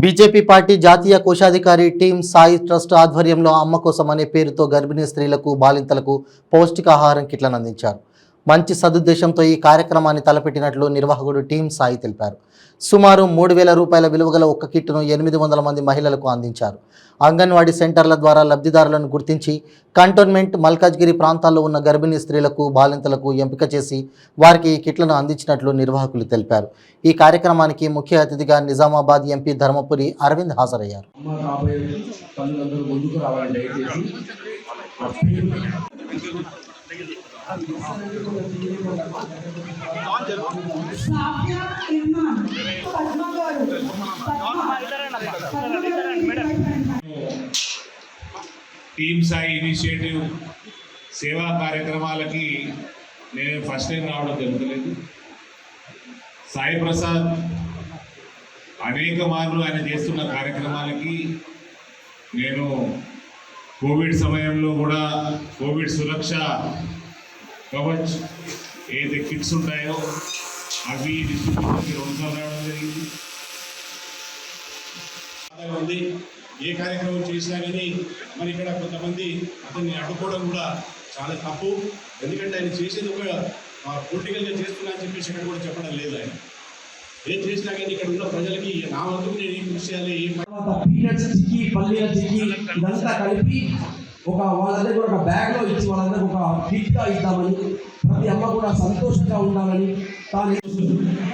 BJP party జాతీయ కోశాధికారి team Sai trust ఆధ్వర్యంలో అమ్మ కోసం అనే పేరుతో గర్భిణీ స్త్రీలకు బాలింతలకు పౌష్టికాహారం కిట్లను అందించారు. మంచి సదుద్దేశంతో ఈ కార్యక్రమాన్ని తలపెట్టినట్లు నిర్వాహకుడు టీం సాయి తెలిపారు. సుమారు 3,000 రూపాయల విలువగల ఒక్క కిట్ను 800 మంది మహిళలకు అందించారు. అంగన్వాడీ సెంటర్ల ద్వారా లబ్ధిదారులను గుర్తించి కంటోన్మెంట్, మల్కాజ్గిరి ప్రాంతాల్లో ఉన్న గర్భిణీ స్త్రీలకు, బాలింతలకు ఎంపిక చేసి వారికి ఈ కిట్లను అందించినట్లు నిర్వాహకులు తెలిపారు. ఈ కార్యక్రమానికి ముఖ్య అతిథిగా నిజామాబాద్ ఎంపీ ధర్మపురి అరవింద్ హాజరయ్యారు. టీమ్ సాయి ఇనిషియేటివ్ సేవా కార్యక్రమాలకి నేను ఫస్ట్ టైం రావడం జరుగుతలేదు. సాయి ప్రసాద్ అనేక మార్లు ఆయన చేస్తున్న కార్యక్రమాలకి నేను కోవిడ్ సమయంలో కూడా కోవిడ్ సురక్ష కవచ్ ఏదైతే కిట్స్ ఉంటాయో అవి డిస్ట్రిబ్యూషన్కి 2 సార్లు రావడం జరిగింది. ఏ కార్యక్రమం చేసినా కానీ మరి ఇక్కడ కొంతమంది అతన్ని అడ్డుకోవడం కూడా చాలా తప్పు. ఎందుకంటే ఆయన చేసేది ఒక పొలిటికల్గా చేస్తున్నా అని చెప్పేసి ఇక్కడ కూడా చెప్పడం లేదు. ఆయన ఏం చేసినా కానీ ఇక్కడ ఉన్న ప్రజలకి నా వంతుకు నేను ఈ కృషి చేయాలి. ఇదంతా కలిపి వాళ్ళందరికీ కూడా ఒక బ్యాగ్లో ఇచ్చి వాళ్ళందరికీ ఒక కిట్గా ఇద్దామని, ప్రతి అమ్మ కూడా సంతోషంగా ఉండాలని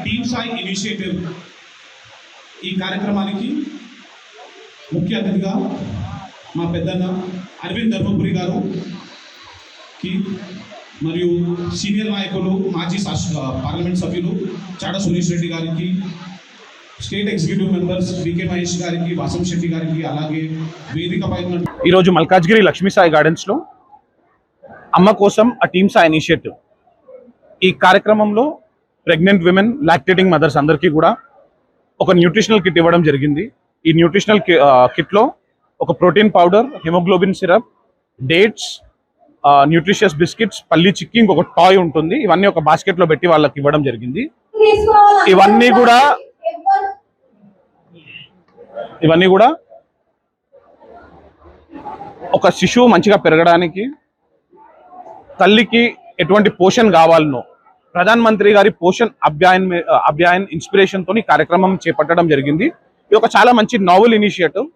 టీమ్ సాయి ఇనిషియేటివ్ ఈ కార్యక్రమానికి ముఖ్య అతిథిగా మా పెద్దన్న అరవింద్ ధర్మపురి గారుకి మరియు సీనియర్ నాయకులు, మాజీ పార్లమెంట్ సభ్యులు చాడ సురేష్ రెడ్డి గారికి, state executive members V K Mahesh గారికి, వాసం శెట్టి గారికి, అలాగే వేదిక పైన ఈరోజు మల్కాజ్గిరి లక్ష్మీ సాయి గార్డెన్స్లో అమ్మ కోసం ఆ టీమ్ సాయి ఇనిషియేటివ్ ఈ కార్యక్రమంలో ప్రెగ్నెంట్ విమెన్, లాక్టేటింగ్ మదర్స్ అందరికీ కూడా ఒక న్యూట్రిషనల్ కిట్ ఇవ్వడం జరిగింది. ఈ న్యూట్రిషనల్ కిట్లో ఒక protein powder, haemoglobin syrup, dates, nutritious biscuits, పల్లి చిక్కీ, ఇంకొక టాయ్ ఉంటుంది. ఇవన్నీ ఒక బాస్కెట్లో పెట్టి వాళ్ళకి ఇవ్వడం జరిగింది. ఇవన్నీ కూడా ఒక శిశువు మంచిగా పెరగడానికి, తల్లికి ఎటువంటి పోషణ కావాలనో ప్రధాన మంత్రి గారి పోషణ్ అభియాన్ ఇన్స్పిరేషన్ తోని కార్యక్రమం చేపట్టడం జరిగింది. ఇది ఒక చాలా మంచి నావెల్ ఇనిషియేటివ్.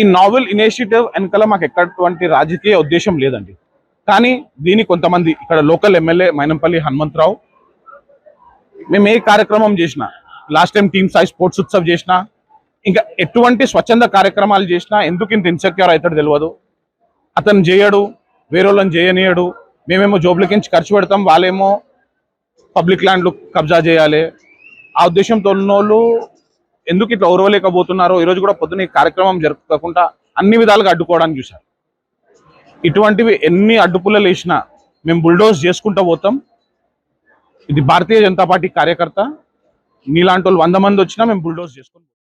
ఈ నావెల్ ఇనిషియేటివ్ వెనకాల మాకు ఎక్కడటువంటి రాజకీయ ఉద్దేశం లేదండి. కానీ దీని కొంతమంది ఇక్కడ లోకల్ ఎమ్మెల్యే మైనంపల్లి హనుమంతరావు, మేము ఏ కార్యక్రమం చేసినా, last time team Sai sports Utsav చేసినా, ఇంకా ఎటువంటి స్వచ్ఛంద కార్యక్రమాలు చేసినా ఎందుకు ఇంత ఇన్సెక్యూర్ అవుతాడు తెలియదు. అతను చేయడు, వేరే వాళ్ళని చేయనీయడు. మేమేమో జోబులకించి ఖర్చు పెడతాం, వాళ్ళేమో పబ్లిక్ ల్యాండ్లు కబ్జా చేయాలి. ఆ ఉద్దేశంతో ఉన్నోళ్ళు ఎందుకు ఇట్లా ఓర్వలేకపోతున్నారో ఈరోజు కూడా పొద్దున్న ఈ కార్యక్రమం జరగకుండా అన్ని విధాలుగా అడ్డుకోవడానికి చూశారు. ఇటువంటివి ఎన్ని అడ్డుపుల్లలు వేసినా మేము బుల్డోజ్ చేసుకుంటూ పోతాం. ఇది భారతీయ జనతా పార్టీ కార్యకర్త. నీలాంటి వాళ్ళు 100 మంది వచ్చినా మేము బుల్డోజ్ చేసుకుంటాం.